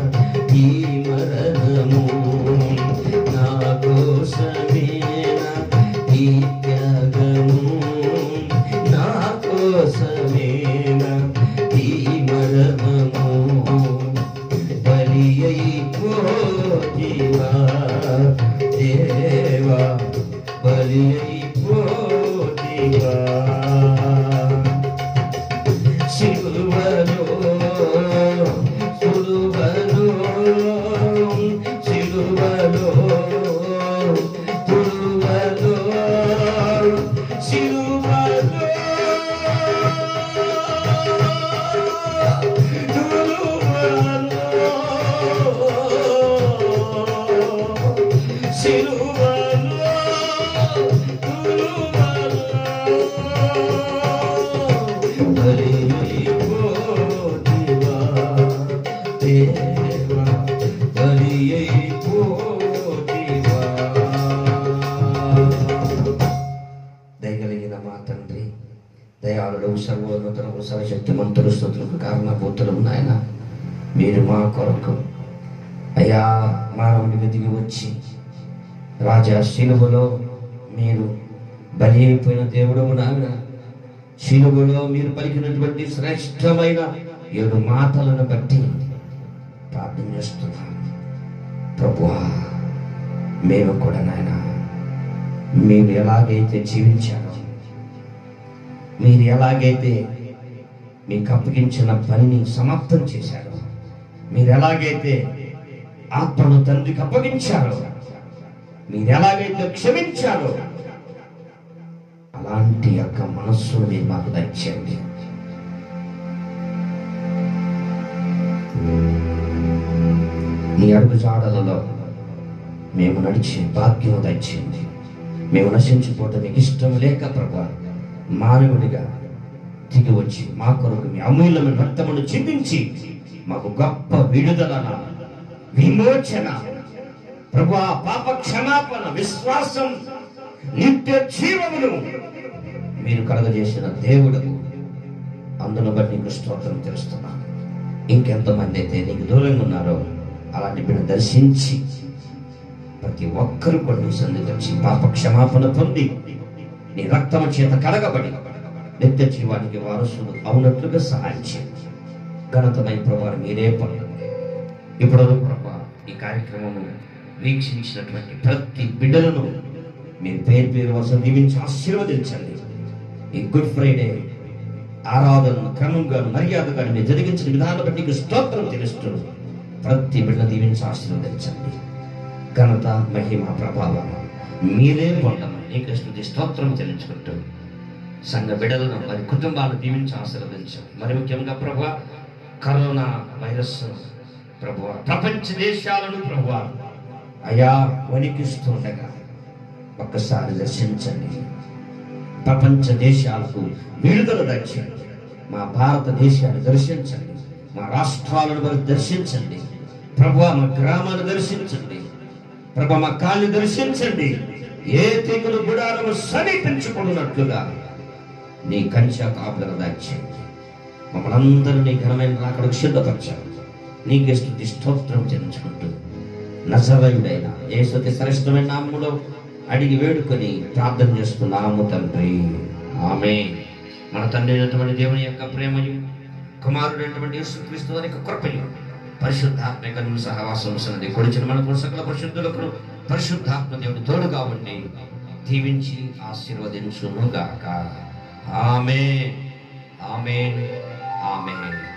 ఈ మరణము, నా కోసమేనా ఈ త్యాగము, నా కోసమేనా ఈ మరణము. బలి అయిపోతివా దేవా, బలి అయిపోతివా. సిలువలో సిలువలో సిలువలో సిలువలో సిలువలో దయగలిగిన మా తండ్రి, దయాళుడు, సర్వోన్నతులకు, సర్వశక్తిమంతుడు, స్తుతులకు కారణభూతులు నాయన, మీరు మా కొరకు అయ్యా మానవుడికి దిగి వచ్చి రాజా శిలువలో మీరు బలి అయిపోయిన దేవుడు నాయన. శిలువలో మీరు పలికినటువంటి శ్రేష్టమైన 7 మాటలను బట్టి ప్రార్థన చేస్తున్నాను ప్రభువా. మేము కూడా నాయన మీరు ఎలాగైతే జీవించారో, మీరు ఎలాగైతే మీకు అప్పగించిన పనిని సమాప్తం చేశారో, మీరు ఎలాగైతే ఆత్మను తండ్రికి అప్పగించారో, మీరు ఎలాగైతే క్షమించారో, అలాంటి యొక్క మనస్సును మీరు మాకు దయచేయండి. నీ అడుగు జాడలలో మేము నడిచే భాగ్యము దయచేయండి. మేము నశించిపోవటం మీకు ఇష్టం లేక ప్రభు మానవుడిగా దిగి వచ్చి మా కొరకు మీ అమూల్యమైన రక్తమును చిందించి మాకు గొప్ప విడుదల, విమోచన ప్రభువా, పాప క్షమాపణ, విశ్వాసం, నిత్య జీవమును మీరు కలగజేసిన దేవుడు. అందును బట్టి నీకు స్తోత్రం తెలుస్తున్నాను. ఇంకెంతమంది అయితే నీకు దూరంగా ఉన్నారో అలాంటి బిడ్డ దర్శించి ప్రతి ఒక్కరు కూడా నీ సన్నిధికి వచ్చి పాప క్షమాపణ పొంది నీ రక్తము చేత కడగబడి నిత్య జీవానికి వారసులు అవునట్లుగా సహాయం చేయండి. ఘనతమైన ప్రభువారు మీరే పొందండి. ఇప్పుడు ప్రభు ఈ కార్యక్రమము వీక్షించినటువంటి ప్రతి బిడ్డలను మీరు పేరు పేరు వరుస దీవించి ఆశీర్వదించండి. ఈ గుడ్ ఫ్రైడే ఆరాధనను క్రమంగా మర్యాదగా మీరు జరిగించిన విధానం బట్టి నీకు స్తోత్రం తెలుస్తూ ప్రతి బిడ్డ దీవించి ఆశీర్వదించండి. ఘనత, మహిమ, ప్రభావం మీరే పొందమని నీకు స్తుతి స్తోత్రం చెల్లించుకుంటూ సంఘ బిడ్డలను వారి కుటుంబాలను దీవించి ఆశీర్వదించండి. మరి ముఖ్యంగా ప్రభువా, కరోనా వైరస్ ప్రభువా ప్రపంచ దేశాలను ప్రభువా అయా వణికిస్తుండగా ఒక్కసారి దర్శించండి. ప్రపంచ దేశాలకు విడుదల దర్శించండి. మా భారతదేశాన్ని దర్శించండి. మా రాష్ట్రాలను మరి దర్శించండి. ప్రభువా, మా గ్రామాన్ని దర్శించండి. ప్రభు, మా కాళ్ళు దర్శించండి. ఏ తెగులు గుడారము సమీపించుకున్నట్లుగా నీ కంచె కాపులను దాచేయండి. మమ్మల్ని అందరూ నీ ఘనమైన రాకడకు సిద్ధపరచాలి. నీకే స్తుతి స్తోత్రం చెల్లించుకుంటూ నజరేయుడైన యేసుకి శ్రేష్టమైన నామములో అడిగి వేడుకొని ప్రార్థన చేస్తున్నాము తండ్రి, ఆమేన్. మన తండ్రి అయినటువంటి దేవుని యొక్క ప్రేమయు, కుమారుడైనటువంటి యేసుక్రీస్తు వారి యొక్క కృపయు, పరిశుద్ధాత్మ యొక్క సహవాసం సన్నది కొడిచిన మనకు సకల పరిశుద్ధులకు పరిశుద్ధాత్మ దేవుని తోడుగా ఉండి దీవించి ఆశీర్వదించునుగాక. ఆమేన్, ఆమేన్, ఆమేన్.